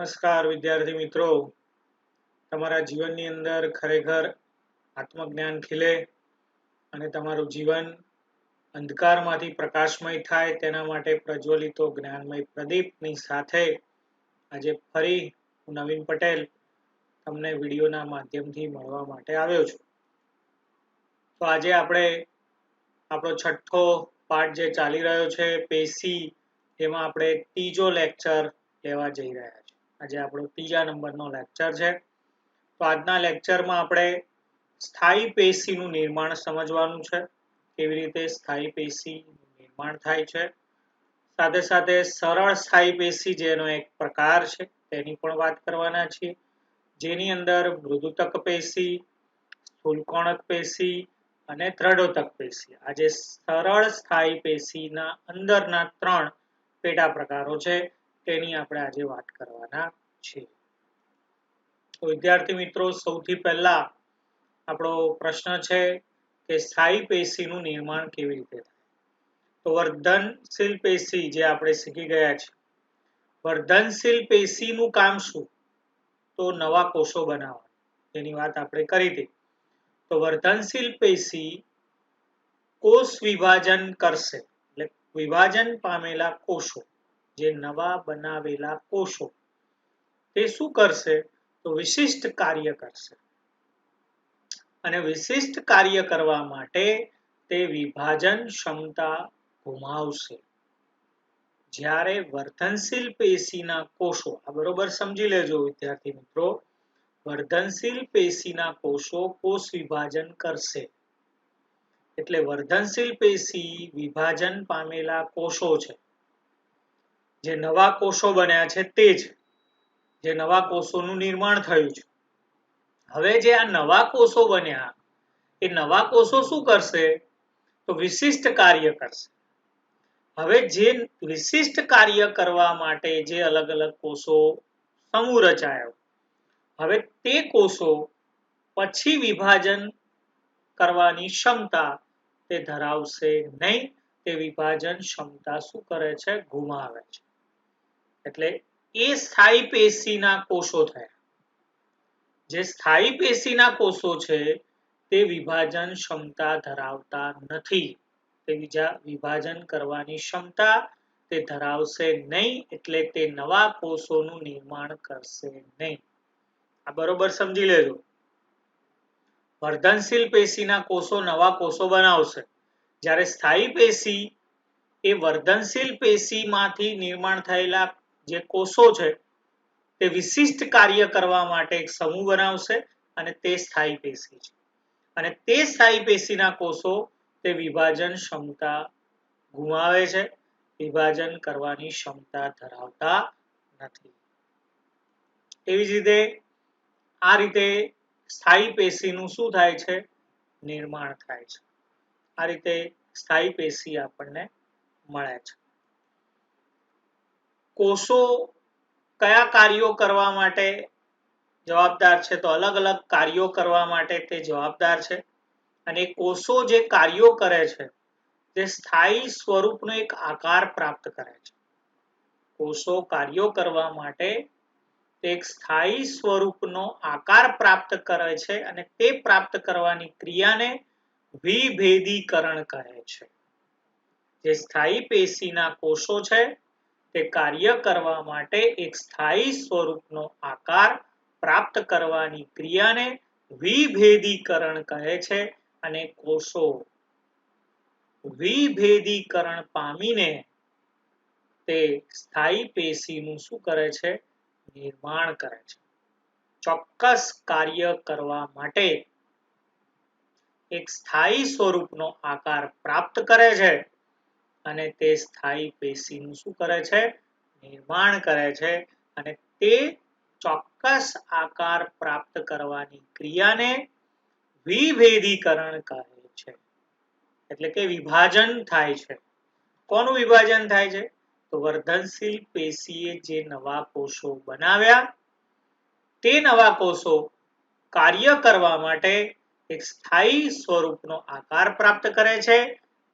નમસ્કાર વિદ્યાર્થી મિત્રો, તમારા જીવનની અંદર ખરેખર આત્મજ્ઞાન ખીલે અને તમારું જીવન અંધકારમાંથી પ્રકાશમય થાય તેના માટે પ્રજ્વલિતો જ્ઞાનમય પ્રદીપની સાથે આજે ફરી હું નવીન પટેલ તમને વિડીયોના માધ્યમથી મળવા માટે આવ્યો છું. તો આજે આપણે આપણો છઠ્ઠો પાઠ જે ચાલી રહ્યો છે પેશી, એમાં આપણે ત્રીજો લેક્ચર લેવા જઈ રહ્યા છીએ. આજે આપણો ત્રીજા નંબરનો લેક્ચર છે. તો આજના લેક્ચરમાં આપણે સ્થાયી પેશીનું નિર્માણ સમજવાનું છે, કેવી રીતે સ્થાયી પેશીનું નિર્માણ થાય છે. સાથે સાથે સરળ સ્થાયી પેશી જેનો એક પ્રકાર છે તેની પણ વાત કરવાના છીએ, જેની અંદર મૃદુતક પેશી, સ્થૂલકોણક પેશી અને દ્રઢોતક પેશી, આજે સરળ સ્થાયી પેશીના અંદરના 3 પેટા પ્રકારો છે તેની આપણે આજે વાત કરવાના છીએ. તો વિદ્યાર્થી મિત્રો, સૌથી પહેલા આપણો પ્રશ્ન છે કે સ્થાયી પેશીનું નિર્માણ કેવી રીતે થાય. તો વર્ધનશીલ પેશી જે આપણે શીખી ગયા છે, વર્ધનશીલ પેશીનું કામ શું? તો નવા કોષો બનાવવા, તેની વાત આપણે કરી હતી. તો વર્ધનશીલ પેશી કોષ વિભાજન કરશે, એટલે વિભાજન પામેલા કોષો, જે નવા બનાવેલા કોષો, તે શું કરશે? તો વિશિષ્ટ કાર્ય કરશે. અને વિશિષ્ટ કાર્ય કરવા માટે તે વિભાજન ક્ષમતા ગુમાવશે. જ્યારે વર્ધનશીલ પેશીના કોષો, આ બરોબર સમજી લેજો વિદ્યાર્થી મિત્રો, વર્ધનશીલ પેશીના કોષો કોષ વિભાજન કરશે. એટલે વર્ધનશીલ પેશી વિભાજન પામેલા કોષો છે, જે નવા કોષો બન્યા છે, તે જ જે નવા કોષોનું નિર્માણ થયું છે. હવે જે આ નવા કોષો બન્યા, એ નવા કોષો શું કરશે? તો વિશિષ્ટ કાર્ય કરશે. હવે જે વિશિષ્ટ કાર્ય કરવા માટે જે અલગ અલગ કોષો સમૂહ રચાયો, હવે તે કોષો પછી વિભાજન કરવાની ક્ષમતા તે ધરાવશે નહીં. તે વિભાજન ક્ષમતા શું કરે છે? ગુમાવે છે. એટલે એ સ્થાયી પેશીના કોષો થયા. જે સ્થાયી પેશીના કોષો છે તે વિભાજન ક્ષમતા ધરાવતા નથી. તે વિભાજન કરવાની ક્ષમતા તે ધરાવશે નહીં, એટલે તે નવા કોષોનું નિર્માણ કરશે નહીં. આ બરોબર સમજી લેજો. વર્ધનશીલ પેશીના કોષો નવા કોષો બનાવશે, જ્યારે સ્થાયી પેશી એ વર્ધનશીલ પેશીમાંથી નિર્માણ થયેલા જે કોષો છે તે વિશિષ્ટ કાર્ય કરવા માટે એક સમૂહ બનાવશે, અને તે સ્થાયી પેશી છે. અને તે સ્થાયી પેશીના કોષો તે વિભાજન ક્ષમતા ગુમાવે છે, વિભાજન કરવાની ક્ષમતા ધરાવતા નથી. એવી જ રીતે આ રીતે સ્થાયી પેશીનું શું થાય છે? નિર્માણ થાય છે. આ રીતે સ્થાયી પેશી આપણને મળે છે. કોષો કયા કાર્યો કરવા માટે જવાબદાર છે? તો અલગ અલગ કાર્યો કરવા માટે તે જવાબદાર છે. અને કોષો જે કાર્યો કરે છે તે સ્થાયી સ્વરૂપનો એક આકાર પ્રાપ્ત કરે છે. કોષો કાર્યો કરવા માટે એક સ્થાયી સ્વરૂપનો આકાર પ્રાપ્ત કરે છે, અને તે પ્રાપ્ત કરવાની ક્રિયાને વિભેદીકરણ કહે છે. જે સ્થાયી પેશીના કોષો છે તે કાર્ય કરવા માટે એક સ્થાયી સ્વરૂપનો આકાર પ્રાપ્ત કરવાની ક્રિયાને વિભેદીકરણ કહે છે. અને કોષો વિભેદીકરણ પામીને તે સ્થાયી પેશીનું શું કરે છે? નિર્માણ કરે છે. ચોક્કસ કાર્ય કરવા માટે એક સ્થાયી સ્વરૂપનો આકાર પ્રાપ્ત કરે છે, અને તે સ્થાયી પેશીનું શું કરે છે? નિર્માણ કરે છે. અને તે ચોક્કસ આકાર પ્રાપ્ત કરવાની ક્રિયાને વિભેદીકરણ કહે છે. એટલે કે વિભાજન થાય છે. કોનું વિભાજન થાય છે? તો વર્ધનશીલ પેશીએ જે નવા કોષો બનાવ્યા, તે નવા કોષો કાર્ય કરવા માટે એક સ્થાયી સ્વરૂપનો આકાર પ્રાપ્ત કરે છે.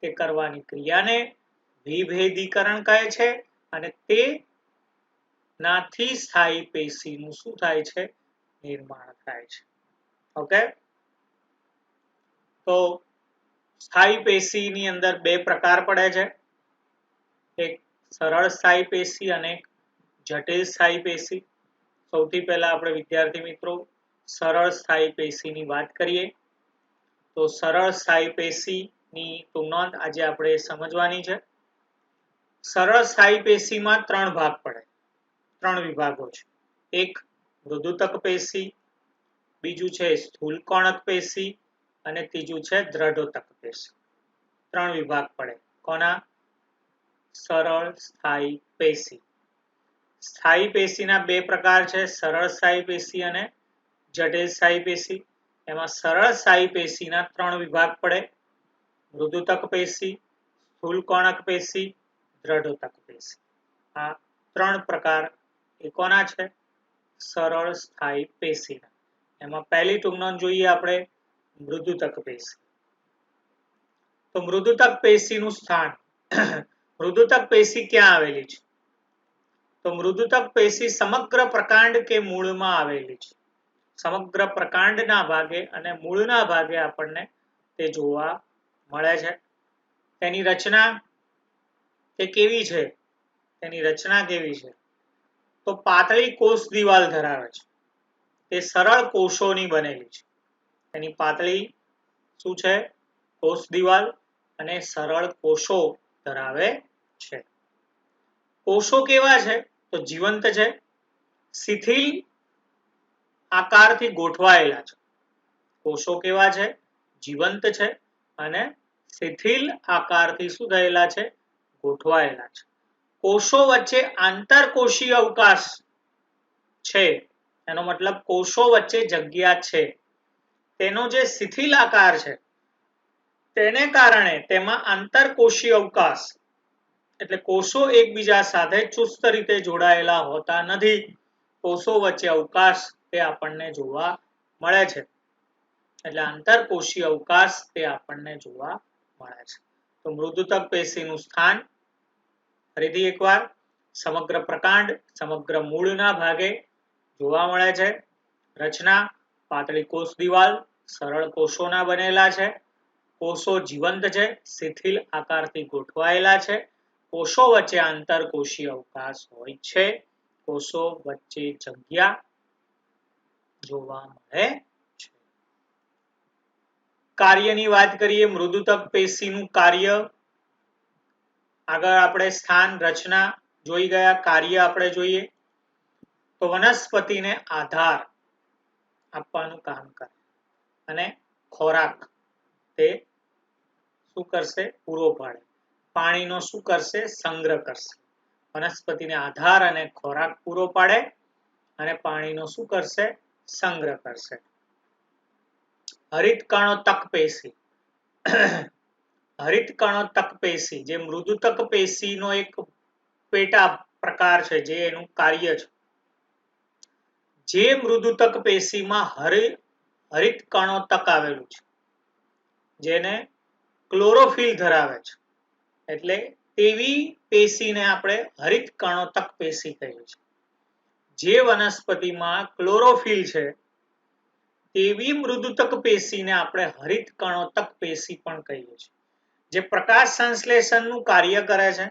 તે કરવાની ક્રિયાને વિભેદીકરણ કહે છે. અને તે નાથી સ્થાયી પેશીનું શું થાય છે? નિર્માણ થાય છે. ઓકે, તો સ્થાયી પેશીની અંદર બે પ્રકાર પડે છે, એક સરળ સ્થાયી પેશી અને જટિલ સ્થાયી પેશી. સૌથી પહેલા આપણે વિદ્યાર્થી મિત્રો સરળ સ્થાયી પેશીની વાત કરીએ. તો સરળ સ્થાયી પેશીની નોંધ આજે આપણે સમજવાની છે. સરળ સ્થાયી પેશીમાં ત્રણ ભાગ પડે, ત્રણ વિભાગો છે. એક મૃદુતક પેશી, બીજું છે સ્થૂલકોણક પેશી અને ત્રીજું છે દ્રઢોતક પેશી. ત્રણ વિભાગ પડે કોના? સરળ સ્થાયી પેશી. સ્થાયી પેશીના બે પ્રકાર છે, સરળ સ્થાયી પેશી અને જટિલ સ્થાયી પેશી. એમાં સરળ સ્થાયી પેશીના ત્રણ વિભાગ પડે, મૃદુતક પેશી, સ્થૂલકોણક પેશી, દ્રઢોતક પેશી. આ ત્રણ પ્રકાર એ કોના છે? સરળ સ્થાયી પેશીના. એમાં પહેલી ટૂંકનોંધ જોઈએ આપણે, મૃદુતક પેશી. તો મૃદુતક પેશીનું સ્થાન, મૃદુતક પેશી ક્યાં આવેલી છે? તો મૃદુતક પેશી સમગ્ર પ્રકાંડ કે મૂળમાં આવેલી છે. સમગ્ર પ્રકાંડના ભાગે અને મૂળના ભાગે આપણને તે જોવા મળે છે. તેની રચના તે કેવી છે? તેની રચના કેવી છે? તો પાતળી કોષ દિવાલ ધરાવે છે. તે સરળ કોષોની બનેલી છે. તેની પાતળી શું છે? કોષ દિવાલ અને સરળ કોષો ધરાવે છે. કોષો કેવા છે? તો જીવંત છે, શિથિલ આકારથી ગોઠવાયેલા છે. કોષો કેવા છે? જીવંત છે અને શિથિલ આકારથી શું થયેલા છે? ગોઠવાયેલા છે. કોષો વચ્ચે આંતરકોષીય અવકાશ છે. એનો મતલબ કોષો વચ્ચે જગ્યા છે. તેનો જે શિથિલ આકાર છે તેને કારણે તેમાં આંતરકોષીય અવકાશ, એટલે કોષો એકબીજા સાથે ચુસ્ત રીતે જોડાયેલા હોતા નથી. કોષો વચ્ચે અવકાશ તે આપણને જોવા મળે છે. એટલે આંતરકોષીય અવકાશ તે આપણને જોવા મળે છે. તો મૃદુતક પેશીનું સ્થાન ફરીથી એકવાર, સમગ્ર પ્રકાંડ, સમગ્ર મૂળના ભાગે જોવા મળે છે. રચના પાતળી કોષ દિવાલ, સરળ કોષોના બનેલા છે. કોષો જીવંત છે, શિથિલ આકારથી ગોઠવાયેલા છે. કોષો વચ્ચે આંતરકોષીય અવકાશ હોય છે. કોષો વચ્ચે જગ્યા જોવા મળે છે. કાર્યની વાત કરીએ, મૃદુતક પેશીનું કાર્ય. આગળ આપણે સ્થાન, રચના જોઈ ગયા, કાર્ય આપણે જોઈએ. તો વનસ્પતિને આધાર આપવાનું કામ કરે અને ખોરાક તે શું કરશે? પૂરો પાડે. પાણીનો શું કરશે? સંગ્રહ કરશે. વનસ્પતિને આધાર અને ખોરાક પૂરો પાડે અને પાણીનો શું કરશે? સંગ્રહ કરશે. હરિતકણોતક પેશી. હરિતકણોતક પેશી જે મૃદુતક પેશીનો એક પેટા પ્રકાર છે, જે એનું કાર્ય છે. જે મૃદુતક પેશીમાં હરિતકણોતક આવેલું છે, જેને ક્લોરોફિલ ધરાવે છે, એટલે તેવી પેશીને આપણે હરિતકણોતક પેશી કહીએ છીએ. જે વનસ્પતિમાં ક્લોરોફિલ છે તેવી મૃદુતક પેશીને આપણે હરિતકણોતક પેશી પણ કહીએ છીએ. જે પ્રકાશ સંશ્લેષણનું કાર્ય કરે છે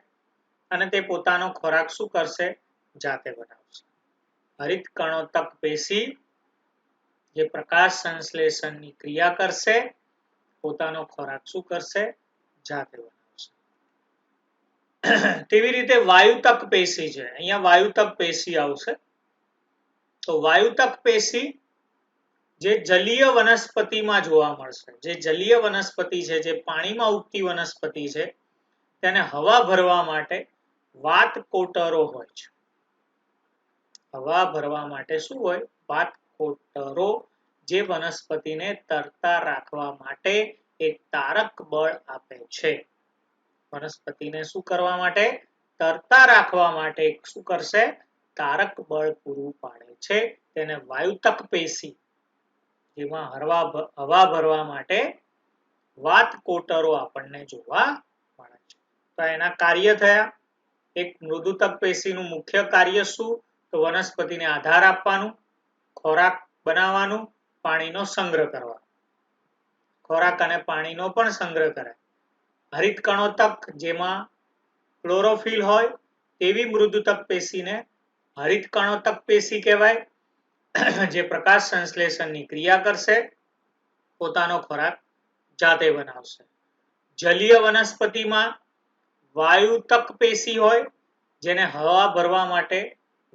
અને તે પોતાનો ખોરાક શું કરશે? જાતે બનાવશે. હરિતકણોતક પેશી જે પ્રકાશ સંશ્લેષણની ક્રિયા કરશે, પોતાનો ખોરાક શું કરશે? જાતે બનાવશે. તેવી રીતે વાયુતક પેશી છે. અહીંયા વાયુતક પેશી આવશે. તો વાયુતક પેશી જે જલીય વનસ્પતિમાં જોવા મળશે. જે જલીય વનસ્પતિ છે, જે પાણીમાં ઉગતી વનસ્પતિ છે, તેને હવા ભરવા માટે વાતકોટરો હોય છે. હવા ભરવા માટે શું હોય? વાતકોટરો, જે વનસ્પતિને તરતા રાખવા માટે એક તારક બળ આપે છે. વનસ્પતિને શું કરવા માટે? તરતા રાખવા માટે શું કરશે? તારક બળ પૂરું પાડે છે. તેને વાયુતક પેશી, જેમાં હવા ભરવા માટે વાતકોટરો આપણને જોવા મળે છે. તો એના કાર્ય થયા. એક મૃદુતક પેશીનું મુખ્ય કાર્ય શું? તો વનસ્પતિને આધાર આપવાનું, ખોરાક બનાવવાનું, પાણીનો સંગ્રહ કરવાનો. ખોરાક અને પાણીનો પણ સંગ્રહ કરાય. હરિત કણોતક જેમાં ક્લોરોફિલ હોય તેવી મૃદુતક પેશીને હરિત કણોતક પેશી કહેવાય, જે પ્રકાશ સંશ્લેષણની ક્રિયા કરશે, પોતાનો ખોરાક જાતે બનાવશે. જલીય વનસ્પતિમાં વાયુતક પેશી હોય, જેને હવા ભરવા માટે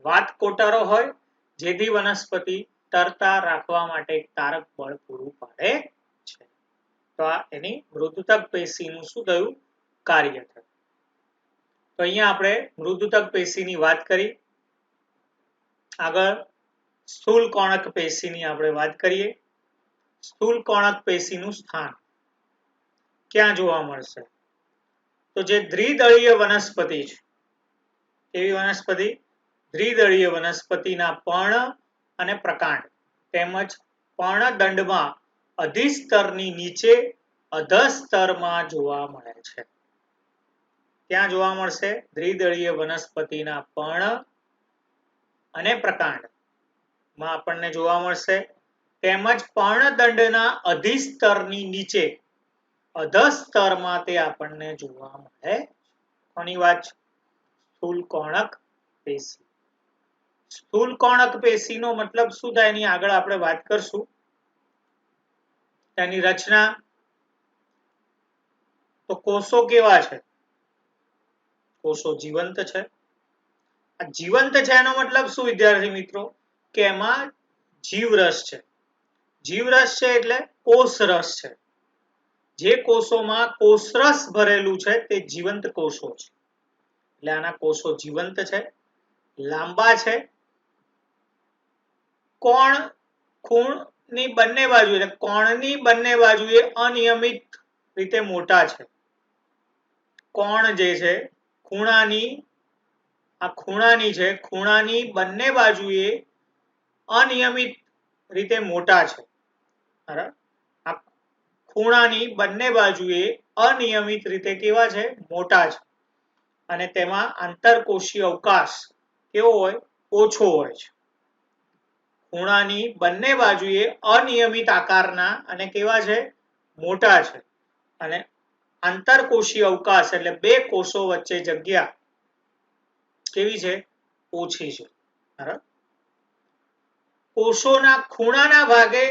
વાતકોટરો હોય, જેથી વનસ્પતિ તરતા રાખવા માટે તારક બળ પૂરું પાડે છે. તો આ એની મૃદુતક પેશીનું શું થયું? કાર્ય થયું. તો અહીંયા આપણે મૃદુતક પેશીની વાત કરી. આગળ સ્થૂલ કોણક પેશીની આપણે વાત કરીએ. સ્થૂલ કોણક પેશીનું સ્થાન ક્યાં જોવા મળશે? તો જે દ્વિદળીય વનસ્પતિ છે, એવી વનસ્પતિ દ્વિદળીય વનસ્પતિના પર્ણ અને પ્રકાંડ તેમજ પર્ણદંડમાં અધિસ્તરની નીચે અધસ્તરમાં જોવા મળે છે. ક્યાં જોવા મળશે? દ્વિદળીય વનસ્પતિના પર્ણ અને પ્રકાંડમાં આપણને જોવા મળશે, તેમજ પર્ણદંડના અધિસ્તરની નીચે અધસ્તરમાં તે આપણને જોવા મળે. કોની વાત? સ્થૂલ કોણક પેશી. સ્થૂલ કોણક પેશીનો મતલબ શું થાય એની આગળ આપણે વાત કરશું. તેની રચના, તો કોષો કેવા છે? કોષો જીવંત છે. આ જીવંત છે એનો મતલબ શું વિદ્યાર્થી મિત્રો? કે એમાં જીવરસ છે. જીવરસ છે એટલે કોષરસ છે. જે કોષોમાં કોષરસ ભરેલું છે તે જીવંત કોષો છે. એટલે આના કોષો જીવંત છે, લાંબા છે, કોણ ખૂણની બંને બાજુ એટલે કોણની બંને બાજુએ અનિયમિત રીતે મોટા છે. કોણ જે છે ખૂણાની, આ ખૂણાની છે, ખૂણાની બંને બાજુએ અનિયમિત રીતે મોટા છે. બરાબર? આ ખૂણાની બંને બાજુએ અનિયમિત રીતે કેવા છે? મોટા છે. અને તેમાં આંતરકોષીય અવકાશ કેવો હોય? ઓછો હોય છે. ખૂણાની બંને બાજુએ અનિયમિત આકારના અને કેવા છે? મોટા છે. અને આંતરકોષીય અવકાશ એટલે બે કોષો વચ્ચે જગ્યા કેવી છે? ઓછી છે. બરાબર? કોષોના ખૂણાના ભાગે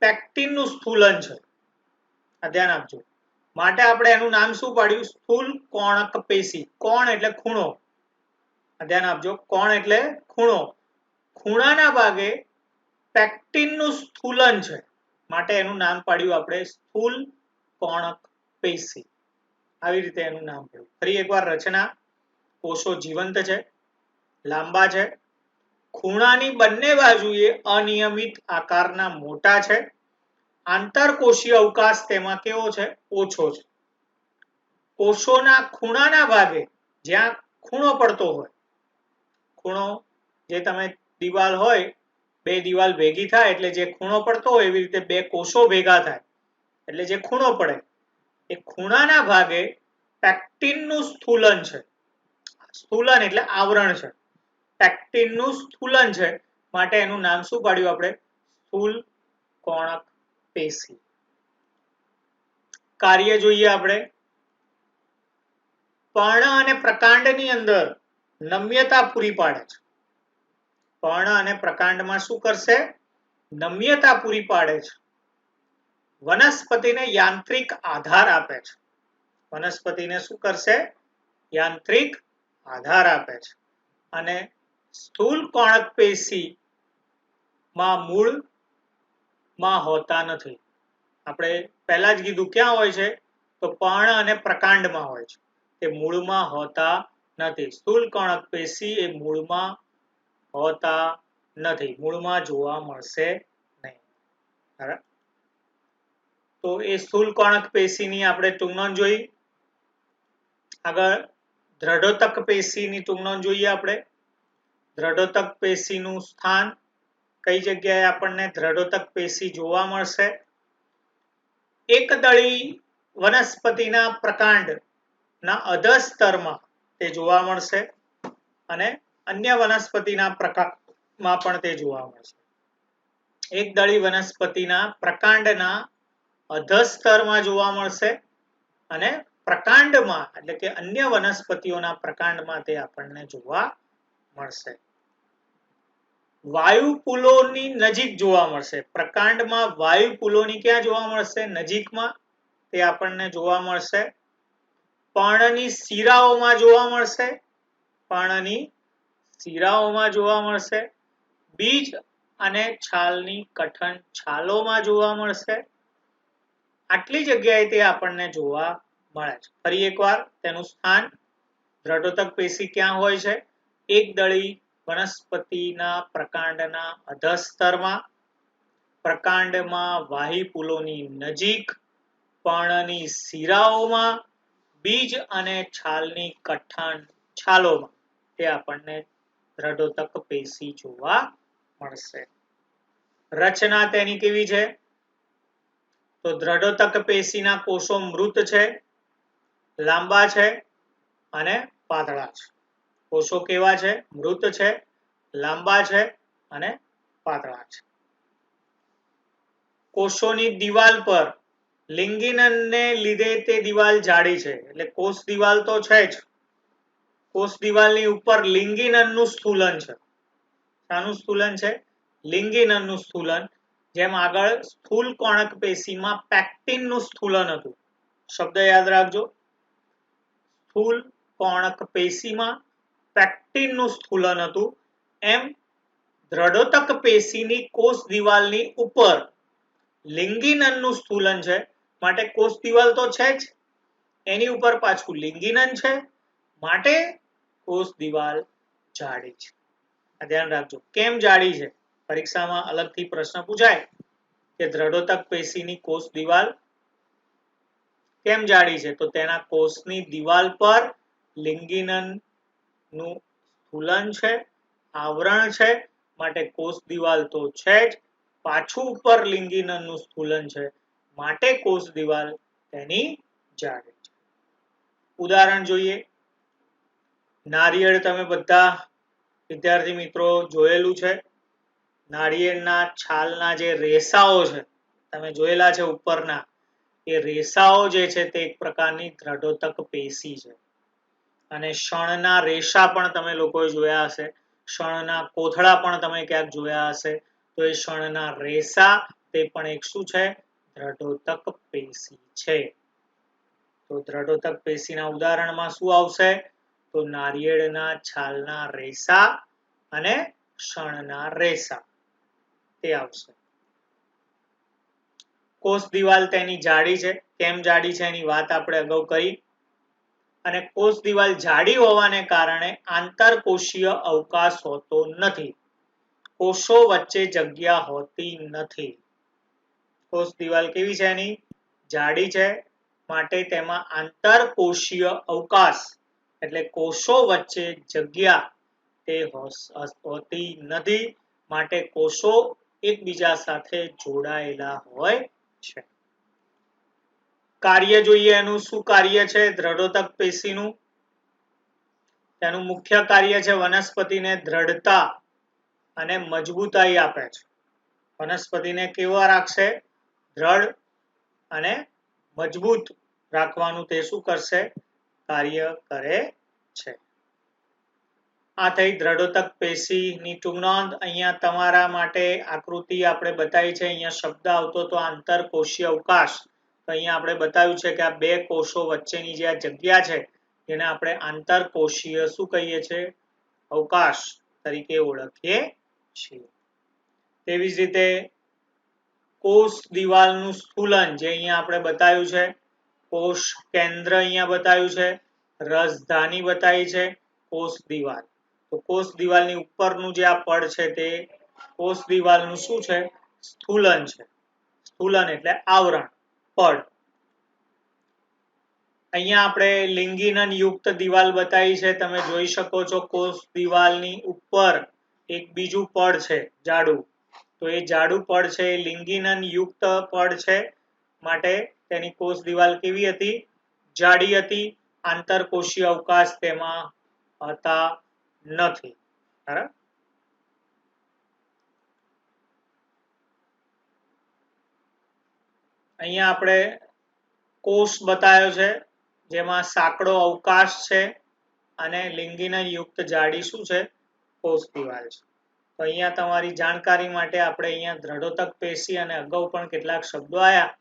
પેક્ટિનનું સ્થૂલન છે. ધ્યાન આપજો. માટે આપણે એનું નામ શું પાડ્યું? સ્થૂલ કોણક પેશી. કોણ એટલે ખૂણો. ધ્યાન આપજો. કોણ એટલે ખૂણો. ખૂણાના ભાગે પેક્ટિનનું સ્થૂલન છે, માટે એનું નામ પાડ્યું આપણે સ્થૂલ કોણક પેશી. આવી રીતે એનું નામ પડ્યું. ફરી એકવાર રચના. કોષો જીવંત છે, લાંબા છે, ખૂણાની બંને બાજુએ અનિયમિત આકારના મોટા છે, આંતરકોષીય અવકાશ તેમાં કેવો છે? ઓછો છે. કોષોના ખૂણાના ભાગે, જ્યાં ખૂણો પડતો હોય, ખૂણો જે તમે દિવાલ હોય, બે દિવાલ ભેગી થાય એટલે જે ખૂણો પડતો હોય એવી રીતે બે કોષો ભેગા થાય એટલે જે ખૂણો પડે, એ ખૂણાના ભાગે પેક્ટિનનું સ્થૂલન છે. સ્થૂલન એટલે આવરણ છે. પેક્ટિનનું સ્થૂલન છે, માટે એનું નામ શું પાડ્યું આપણે? સ્થૂલ કોણક પેશી. કાર્ય જોઈએ આપણે. પર્ણ અને પ્રકાંડની અંદર નમ્યતા પૂરી પાડે છે. પર્ણ અને પ્રકાંડમાં શું કરશે? નમ્યતા પૂરી પાડે છે. વનસ્પતિને યાંત્રિક આધાર આપે છે. વનસ્પતિને શું કરશે? યાંત્રિક આધાર આપે છે. અને સ્થૂલ કોણક પેશી માં મૂળમાં હોતા નથી. આપણે પહેલા જ કીધું ક્યાં હોય છે? તો પર્ણ અને પ્રકાંડમાં હોય છે. તે મૂળમાં હોતા નથી. સ્થૂલ કોણક પેશી એ મૂળમાં હોતા નથી, મૂળમાં જોવા મળશે નહીં. બરાબર? તો એ સ્થૂલ કોણક પેશીની આપણે ટૂંક નોંધ જોઈ. આગળ દ્રઢોતક પેશીની ટૂંક નોંધ જોઈએ આપણે. દ્રઢોતક પેશીનું સ્થાન કઈ જગ્યાએ આપણને દ્રઢોતક પેશી જોવા મળશે? એકદળી વનસ્પતિના પ્રકાંડના અધસ્તરમાં તે જોવા મળશે. અને અન્ય વનસ્પતિના પ્રકારમાં પણ તે જોવા મળશે. એકદળી વનસ્પતિના પ્રકાંડના અધસ્તરમાં જોવા મળશે અને પ્રકાંડમાં એટલે કે અન્ય વનસ્પતિઓના પ્રકાંડમાં તે આપણને જોવા મળશે. વાયુપુલોની નજીક જોવા મળશે. પ્રકાંડમાં વાયુપુલોની ક્યાં જોવા મળશે? નજીકમાં તે આપણને જોવા મળશે. પર્ણની શિરાઓમાં જોવા મળશે. પર્ણની શિરાઓમાં જોવા મળશે. બીજ અને છાલની કઠણ છાલોમાં જોવા મળશે. આટલી જગ્યાએ તે આપણને જોવા મળે છે. ફરી એકવાર તેનું સ્થાન દ્રઢોતક પેશી ક્યાં હોય છે? એકદળી વનસ્પતિના પ્રકાંડના અધસ્તરમાં, પ્રકાંડમાં વાહિપુલોની નજીક, પર્ણની શિરાઓમાં, બીજ અને છાલની કઠણ છાલોમાં તે આપણને દ્રઢોતક પેશી જોવા મળશે. રચના તેની કેવી છે? તો દ્રઢોતક પેશીના કોષો મૃત છે, લાંબા છે અને પાતળા છે. કોષો કેવા છે? મૃત છે, લાંબા છે અને પાતળા છે. કોષોની દિવાલ પર લિંગિનનને લીધે તે દિવાલ જાડી છે. એટલે કોષ દિવાલ તો છે જ, કોષ દિવાલની ઉપર લિંગિનનનું સ્થૂલન છે. શાનું સ્થૂલન છે? લિંગિનનનું સ્થૂલન. જેમ આગળ સ્થૂલ કોણક પેશીમાં પેક્ટિનનું સ્થૂલન હતું. શબ્દ યાદ રાખજો. સ્થૂલ કોણક પેશીમાં પેક્ટિનનું સ્થૂલન હતું. એમ દ્રઢોતક પેશીની કોષ દિવાલની ઉપર લિંગિનનનું સ્થૂલન છે. માટે કોષ દિવાલ તો છે જ, એની ઉપર પાછું લિંગિનન છે, માટે કોષ દિવાલ જાડી છે. ધ્યાન રાખજો. કેમ જાડી છે? પરીક્ષામાં અલગથી પ્રશ્ન પૂછાય કે દ્રઢોતક પેશીની કોષ દિવાલ કેમ જાડી છે? તો તેના કોષની દિવાલ પર લિંગિનનનું સ્થૂલન છે, આવરણ છે, માટે કોષ દિવાલ તો છે જ, પાછું ઉપર લિંગિનનનું સ્થૂલન છે, માટે કોષ દિવાલ તેની જાડી છે. ઉદાહરણ જોઈએ. નારિયેળ તમે બધા વિદ્યાર્થી મિત્રો જોયેલું છે. નારિયેળના છાલના જે રેસાઓ છે તમે જોયેલા છે ઉપરના, એ રેસાઓ જે છે તે એક પ્રકારની દ્રઢોતક પેશી છે. અને શણના રેસા પણ તમે લોકોએ જોયા હશે, શણના કોથળા પણ તમે ક્યાંક જોયા હશે. તો એ શણના રેસા તે પણ એક શું છે? દ્રઢોતક પેશી છે. તો દ્રઢોતક પેશીના ઉદાહરણમાં શું આવશે? તો નારિયેળના છાલના રેસા અને શણના રેસા તે આવશે. કોષ દિવાલ તેની જાડી છે. કેમ જાડી છે એની વાત આપણે અગાઉ કરી. અને કોષ દિવાલ જાડી હોવાને કારણે આંતરકોષીય અવકાશ હોતો નથી. કોષો વચ્ચે જગ્યા હોતી નથી. કોષ દિવાલ કેવી છે? એની જાડી છે, માટે તેમાં આંતરકોષીય અવકાશ એટલે કોષો વચ્ચે જગ્યા તે હોતી નથી. માટે કોષો એકબીજા સાથે જોડાયેલા હોય છે. કાર્ય જોઈએ. એનું શું કાર્ય છે દ્રઢોતક પેશીનું? તેનું મુખ્ય કાર્ય છે વનસ્પતિને દ્રઢતા અને મજબૂતાઈ આપે છે. વનસ્પતિને કેવા રાખશે? દ્રઢ અને મજબૂત રાખવાનું તે શું કરશે? કાર્ય કરે છે. આ થઈ દ્રઢોતક પેશીની ટૂંક નોંધ. અહીંયા તમારા માટે આકૃતિ આપણે બતાવી છે. અહીંયા શબ્દ આવતો તો આંતરકોષીય અવકાશ. તો અહીંયા આપણે બતાવ્યું છે કે આ બે કોષો વચ્ચેની જે આ જગ્યા છે જેને આપણે આંતરકોષીય શું કહીએ છીએ? અવકાશ તરીકે ઓળખીએ છીએ. તેવી જ રીતે કોષ દિવાલનું સ્થૂલન જે અહીંયા આપણે બતાવ્યું છે. કોષ કેન્દ્ર અહીંયા બતાવ્યું છે, રસધાની બતાવી છે, કોષ દિવાલ. તો કોષ દિવાલની ઉપરનું જે આ પડ છે તે કોષ દિવાલનું શું છે? સ્થૂલન છે. સ્થૂલન એટલે આવરણ, પડ. અહીંયા આપણે લિંગિનન યુક્ત દિવાલ બતાવી છે. તમે જોઈ શકો છો કોષ દિવાલની ઉપર એક બીજું પડ છે જાડું. તો એ જાડું પડ છે એ લિંગિનન યુક્ત પડ છે, માટે તેની કોષ દિવાલ કેવી હતી? જાડી હતી. આંતરકોષીય અવકાશ તેમાં હતા નથી. બરાબર. અહીંયા આપણે કોષ બતાવ્યો છે, જેમાં સાંકડો અવકાશ છે અને લિંગીનય યુક્ત જાડી શું છે? કોષ દિવાલ છે. તો અહીંયા તમારી જાણકારી માટે આપણે અહીંયા દ્રઢોતક પેશી અને અગાઉ પણ કેટલાક શબ્દો આવ્યા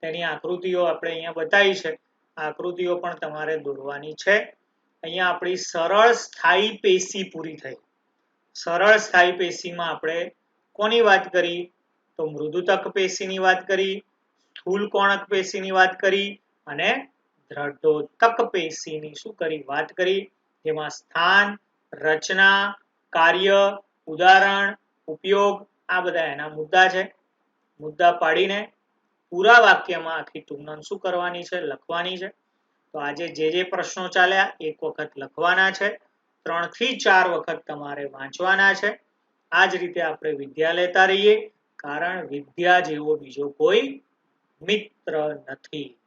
તેની આકૃતિઓ આપણે અહીંયા બતાવી છે. આકૃતિઓ પણ તમારે દોરવાની છે. અહીંયા આપણી સરળ સ્થાયી પેશી પૂરી થઈ. સરળ સ્થાયી પેશીમાં આપણે કોની વાત કરી? તો મૃદુતક પેશીની વાત કરી, સ્થૂલ કોણક પેશીની વાત કરી અને દ્રઢોતક પેશીની શું કરી? વાત કરી. જેમાં સ્થાન, રચના, કાર્ય, ઉદાહરણ, ઉપયોગ આ બધા એના મુદ્દા છે. મુદ્દા પાડીને પૂરા વાક્યમાં આખી ટૂંકનોંધ શું કરવાની છે? લખવાની છે. તો આજે જે પ્રશ્નો ચાલ્યા એક વખત લખવાના છે, 3 થી 4 વખત તમારે વાંચવાના છે. આ જ રીતે આપણે વિદ્યા લેતા રહીએ, કારણ વિદ્યા જેવો બીજો કોઈ મિત્ર નથી.